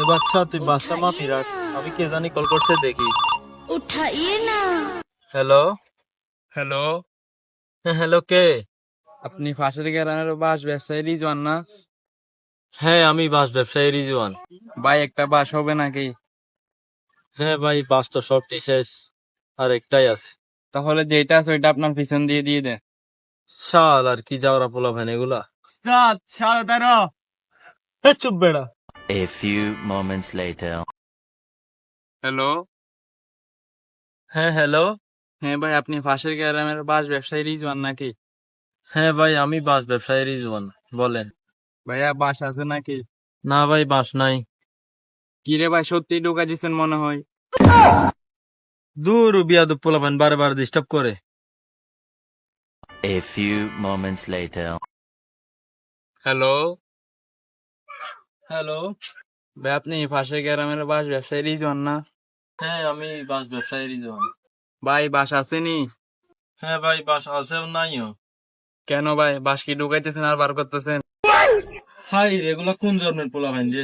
এ বাচ্চা তুই বাসটা মাফি রাখ, আমি কে জানি কল করছে দেখি। उठाइए ना। হ্যালো। হ্যালো, হ্যাঁ হ্যালো, কে? আপনি ফাঁসের গ্রামের বাস ব্যবসায়ী রিজওয়ান না? হ্যাঁ আমি বাস ব্যবসায়ী রিজওয়ান। ভাই একটা বাস হবে নাকি? হ্যাঁ ভাই, বাস তো সবটি শেষ, আর একটাই আছে। তাহলে যেটা আছে ওইটা আপনার পিছন দিয়ে দিয়ে দেন। শাল আর কি যাওয়ার পোলা ভ্যান এগুলা। উস্তাদ 13:30। চুপ বেড়া। A few moments later. Hello, হ্যাঁ হ্যালো। হ্যাঁ ভাই আপনি ফাঁসের গ্রামের বাস ব্যবসায়ী রিজওয়ান নাকি? হ্যাঁ ভাই আমি বাস ব্যবসায়ী রিজওয়ান, বলেন। ভাইয়া বাস আছে নাকি? না ভাই, বাস নাই। কি রে ভাই, সত্যি ঢোকা দিচ্ছেন মনে হয়। দূর বিয়াদব পোলা ভ্যান বারবার ডিস্টার্ব করে। A few moments later. Hello, hello. ভাই আপনি ফাঁসের গ্রামের বাস ব্যবসায়ী রিজওয়ান না? হ্যাঁ আমি বাস ব্যবসায়ী রিজওয়ান। ভাই বাস আসেনি? হ্যাঁ ভাই, বাস আছেও নাইও। কেন ভাই, বাস কি ঢুকাইতেছেন আর বার করতেছেন? হাই রে, এগুলা কোন জন্মের পোলা ভ্যান রে?